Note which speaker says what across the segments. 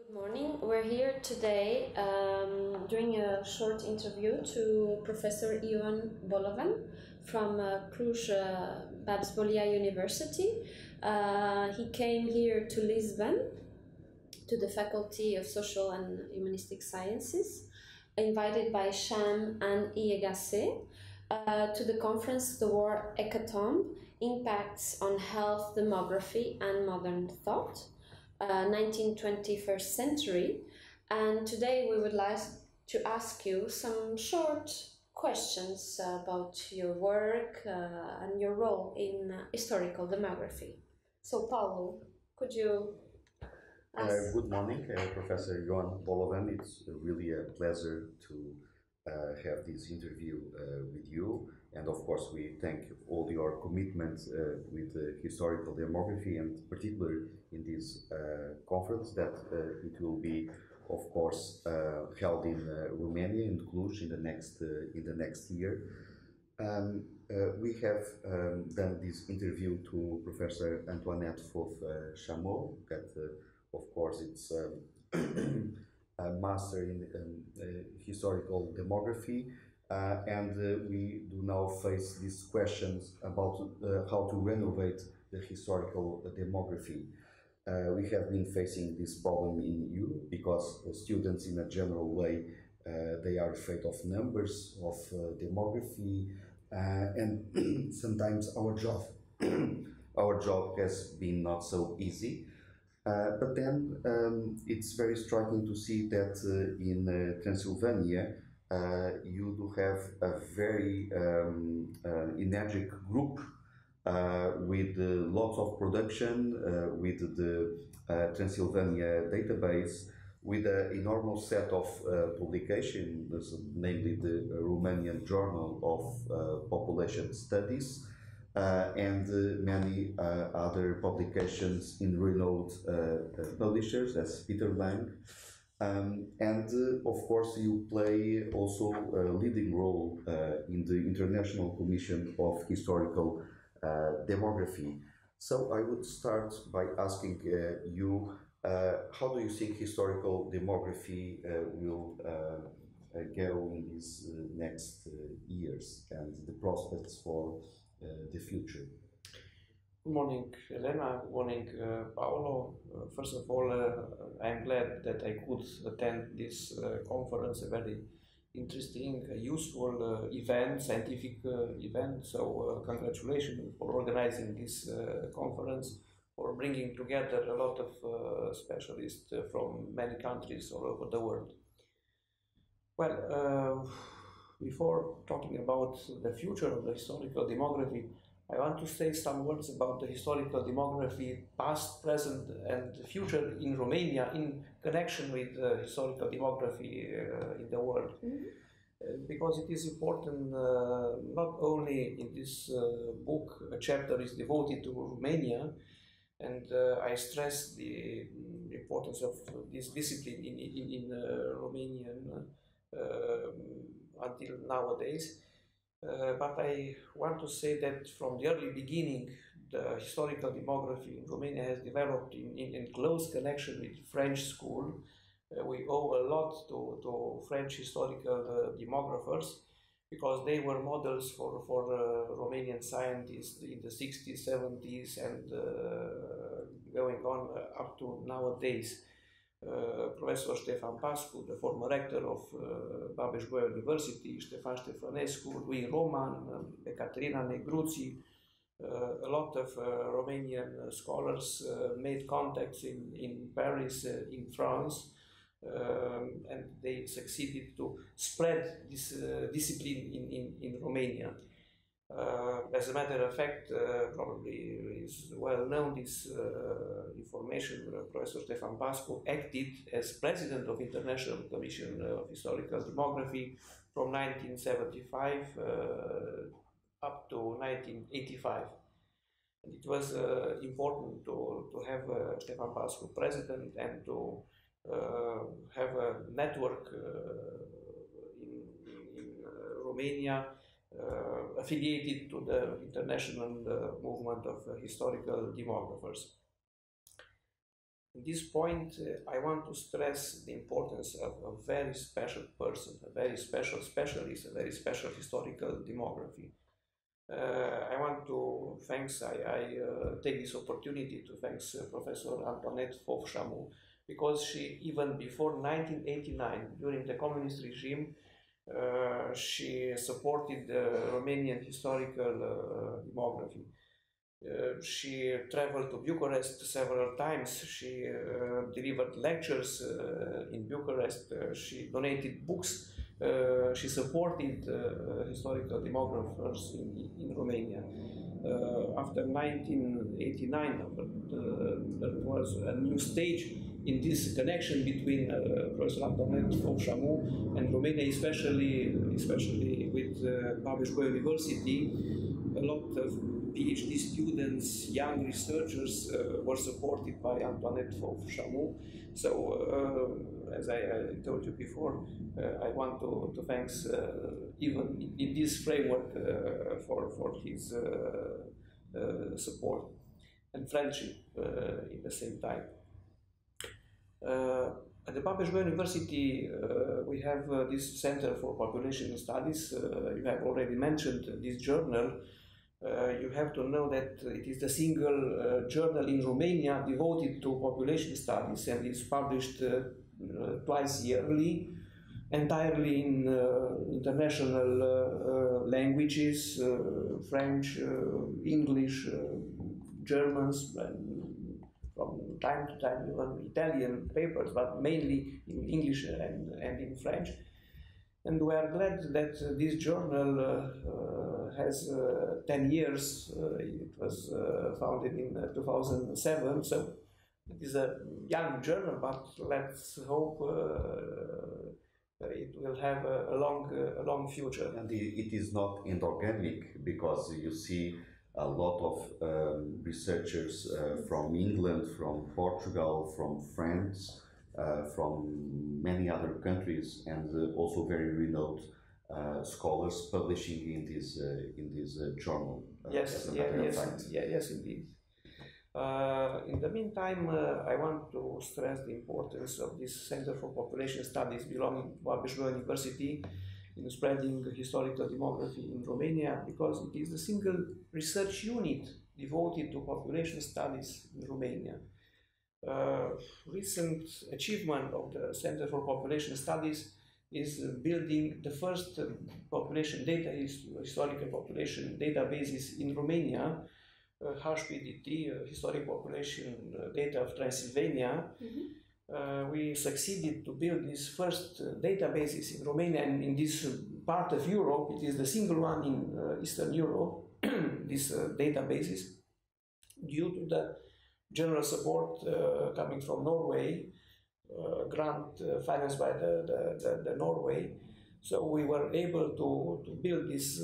Speaker 1: Good morning. We're here today doing a short interview to Professor Ioan Bolovan from Cluj Babes-Bolyai University. He came here to Lisbon to the Faculty of Social and Humanistic Sciences, invited by CHAM and IEGAC to the conference The War Hecatombe, Impacts on Health, Demography and Modern Thought. 19th-21st century, and today we would like to ask you some short questions about your work and your role in historical demography. So, Paulo, could you ask?
Speaker 2: Good morning, Professor Ioan Bolovan. It's really a pleasure to have this interview with you. And of course, we thank all your commitment with historical demography, and particularly in this conference that it will be, of course, held in Romania, in Cluj, in the next year. We have done this interview to Professor Antoinette Chameau, that of course it's a master in historical demography. And we do now face these questions about how to renovate the historical demography. We have been facing this problem in Europe because students, in a general way, they are afraid of numbers, of demography, and sometimes our job, our job has been not so easy. But then it's very striking to see that in Transylvania, you do have a very energetic group with lots of production, with the Transylvania database, with an enormous set of publications, namely the Romanian Journal of Population Studies, and many other publications in renowned publishers as Peter Lang. Of course, you play also a leading role in the International Commission of Historical Demography. So I would start by asking you, how do you think historical demography will go in these next years and the prospects for the future?
Speaker 3: Good morning, Helena. Good morning, Paulo. First of all, I'm glad that I could attend this conference, a very interesting, useful event, scientific event. So congratulations for organizing this conference, for bringing together a lot of specialists from many countries all over the world. Well, before talking about the future of the historical demography, I want to say some words about the historical demography, past, present, and future in Romania in connection with historical demography in the world. Because it is important, not only in this book, a chapter is devoted to Romania, and I stress the importance of this discipline in Romanian until nowadays. But I want to say that from the early beginning, the historical demography in Romania has developed in close connection with French school. We owe a lot to French historical demographers, because they were models for Romanian scientists in the 60s, 70s, and going on up to nowadays. Professor Ștefan Pascu, the former rector of Babes-Bolyai University, Ștefan Ștefănescu, Louis Roman, Ecaterina Negruții, a lot of Romanian scholars made contacts in Paris, in France, and they succeeded to spread this discipline in Romania. As a matter of fact, probably is well known this information. Professor Ștefan Pascu acted as president of International Commission of Historical Demography from 1975 up to 1985. And it was important to have Ștefan Pascu president and to have a network in Romania affiliated to the international movement of historical demographers. At this point, I want to stress the importance of a very special person, a very special specialist, a very special historical demography. I want to take this opportunity to thank Professor Antoinette Foch-Chamou, because she, even before 1989, during the communist regime, she supported the Romanian historical demography. She traveled to Bucharest several times. She delivered lectures in Bucharest. She donated books. She supported historical demographers in Romania. After 1989, there was a new stage in this connection between Professor Antoinette Foch-Chamou and Romania, especially with Babes-Bolyai University. A lot of PhD students, young researchers were supported by Antoinette Foch-Chamou. So, as I told you before, I want to thank even in this framework for his support and friendship in the same time. At the Babes-Bolyai University, we have this Center for Population Studies. You have already mentioned this journal. You have to know that it is the single journal in Romania devoted to population studies, and is published twice yearly, entirely in international languages, French, English, Germans, and from time to time even Italian papers, but mainly in English and in French. And we are glad that this journal has 10 years. It was founded in 2007, so it is a young journal, but let's hope it will have a long future.
Speaker 2: And it is not endogamic, because you see a lot of researchers from England, from Portugal, from France, from many other countries, and also very renowned scholars publishing in this journal.
Speaker 3: Yes, yes, indeed. In the meantime, I want to stress the importance of this Center for Population Studies belonging to Babes-Bolyai University in spreading historical demography in Romania, because it is the single research unit devoted to population studies in Romania. Recent achievement of the Center for Population Studies is building the first historical population databases in Romania, HPDT, Historic Population Data of Transylvania. Mm-hmm. We succeeded to build these first databases in Romania, and in this part of Europe. It is the single one in Eastern Europe, these databases, due to the general support coming from Norway, grant financed by the Norway. So we were able to build this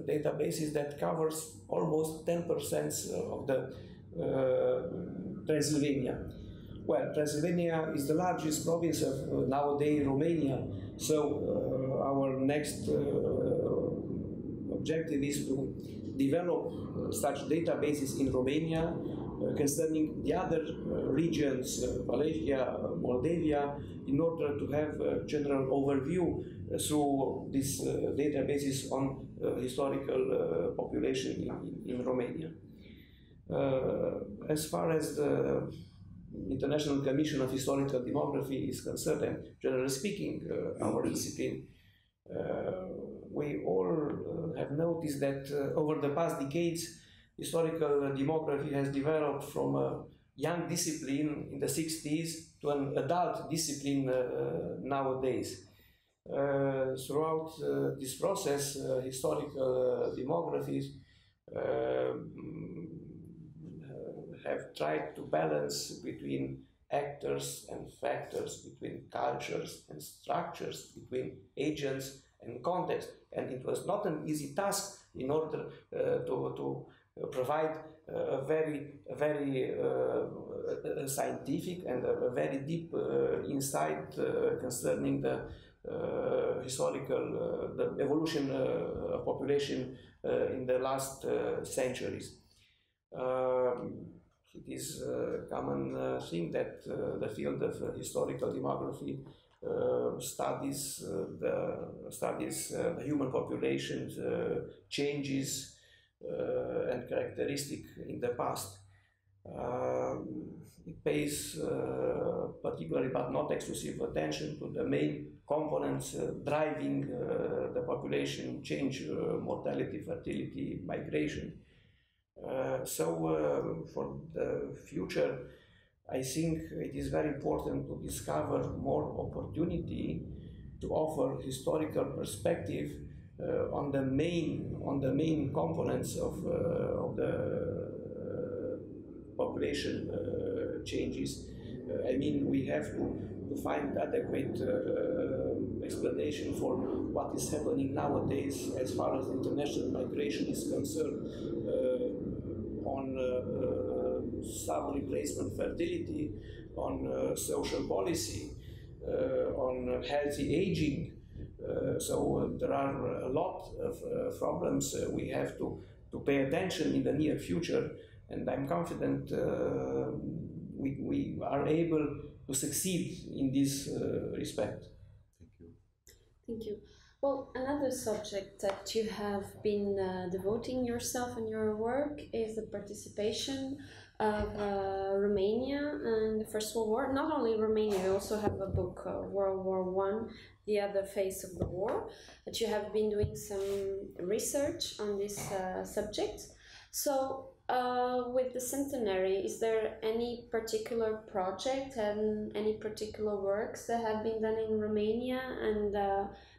Speaker 3: databases that covers almost 10% of the Transylvania. Well, Transylvania is the largest province of nowadays Romania. So our next objective is to develop such databases in Romania concerning the other regions, Wallachia, Moldavia, in order to have a general overview through these databases on historical population in Romania. As far as the International Commission of Historical Demography is concerned, and generally speaking, our discipline, we all have noticed that over the past decades, historical demography has developed from a young discipline in the 60s to an adult discipline nowadays. Throughout this process, historical demographies have tried to balance between actors and factors, between cultures and structures, between agents and context. And it was not an easy task in order to provide a very scientific and a very deep insight concerning the historical, the evolution of population in the last centuries. It is a common thing that the field of historical demography studies the human population changes and characteristic in the past. It pays particularly but not exclusive attention to the main components driving the population change, mortality, fertility, migration. So for the future, I think it is very important to discover more opportunity to offer historical perspective on the main components of the population changes. I mean, we have to find adequate explanation for what is happening nowadays as far as international migration is concerned, on sub-replacement fertility, on social policy, on healthy aging. So there are a lot of problems we have to pay attention in the near future, and I'm confident we are able to succeed in this respect.
Speaker 2: Thank you.
Speaker 1: Thank you. Well, another subject that you have been devoting yourself in your work is the participation of Romania in the First World War. Not only Romania, you also have a book, World War I, The Other Face of the War, that you have been doing some research on this subject. So, with the centenary, is there any particular project and any particular works that have been done in Romania and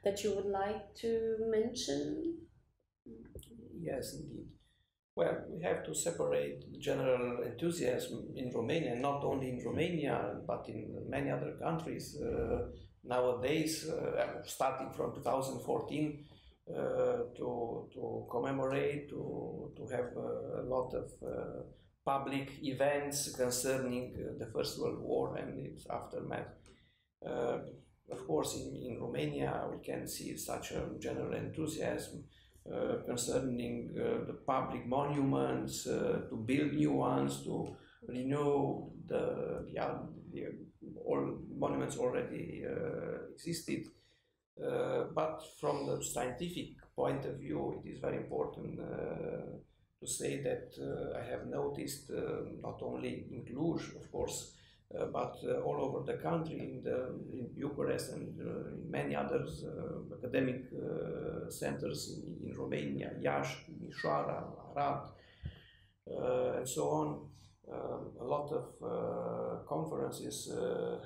Speaker 1: that you would like to mention?
Speaker 3: Yes, indeed. Well, we have to separate general enthusiasm in Romania, not only in Romania, but in many other countries. Nowadays, starting from 2014, to commemorate, to have a lot of public events concerning the First World War and its aftermath. Of course, in Romania, we can see such a general enthusiasm concerning the public monuments, to build new ones, to renew the all monuments already existed. But from the scientific point of view, it is very important to say that I have noticed not only in Cluj, of course, but all over the country, in Bucharest and in many other academic centers in Romania, Iași, Timișoara, Arad, and so on. A lot of conferences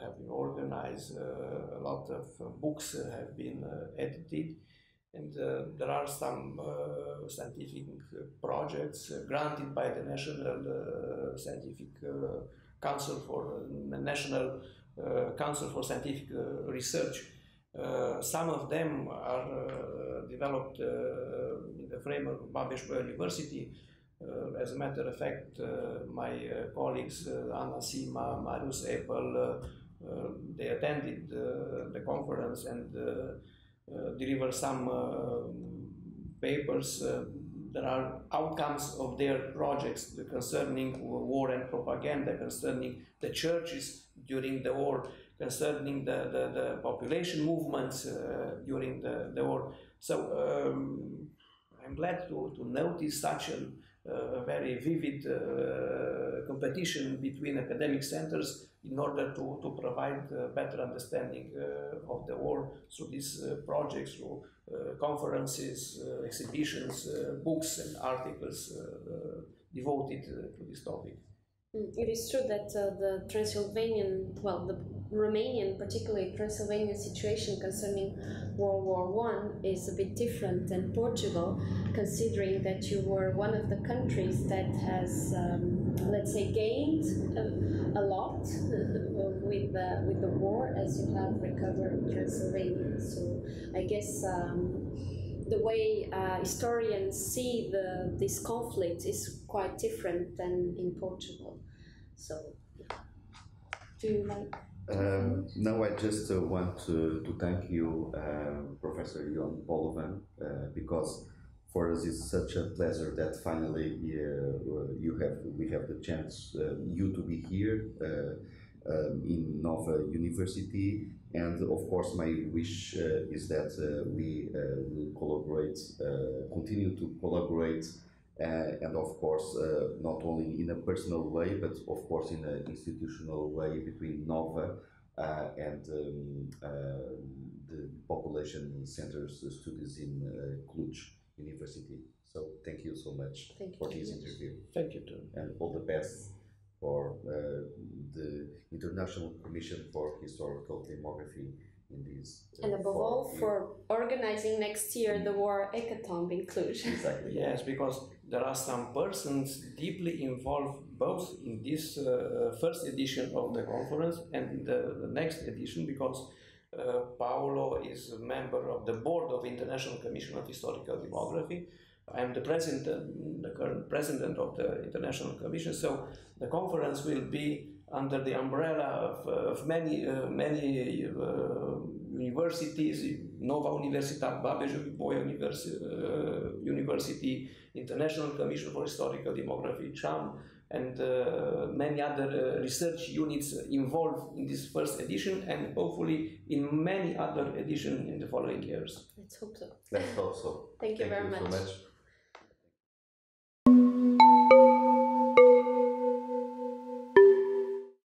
Speaker 3: have been organized, a lot of books have been edited, and there are some scientific projects granted by the National Scientific Council for National Council for Scientific Research. Some of them are developed in the framework of Babes-Bolyai University. As a matter of fact, my colleagues Anna Sima, Marius Apple, they attended the conference and delivered some papers. There are outcomes of their projects concerning war and propaganda, concerning the churches during the war, concerning the population movements during the war. So I'm glad to notice such a very vivid competition between academic centers in order to provide better understanding of the war through these projects, through conferences, exhibitions, books and articles devoted to this topic.
Speaker 1: It is true that the Transylvanian, well, the Romanian, particularly Transylvanian situation concerning World War I is a bit different than Portugal, considering that you were one of the countries that has, let's say, gained a lot with the war, as you have recovered Transylvania. So I guess the way historians see this conflict is quite different than in Portugal. So, do you like?
Speaker 2: No, I just want to thank you, Professor Ioan Bolovan, because for us it's such a pleasure that finally we have the chance you to be here in Nova University, and of course my wish is that we will collaborate, continue to collaborate, and of course not only in a personal way but of course in an institutional way between Nova and the population centers studies in Cluj University. So thank you so much for this interview.
Speaker 3: Thank you too.
Speaker 2: And all the best for the International Commission for Historical Demography in this.
Speaker 1: And above all, for organizing next year the war hecatombe in Cluj.
Speaker 2: Exactly.
Speaker 3: Yes, because there are some persons deeply involved both in this first edition of the conference and in the next edition, because Paulo is a member of the board of International Commission of Historical Demography. I am the current president of the International Commission, so the conference will be under the umbrella of many universities: Nova Universitat, Babes-Bolyai University, International Commission for Historical Demography, CHAM, and many other research units involved in this first edition, and hopefully in many other editions in the following years.
Speaker 1: Let's hope so.
Speaker 2: Let's hope so.
Speaker 1: Thank you very
Speaker 2: so
Speaker 1: much.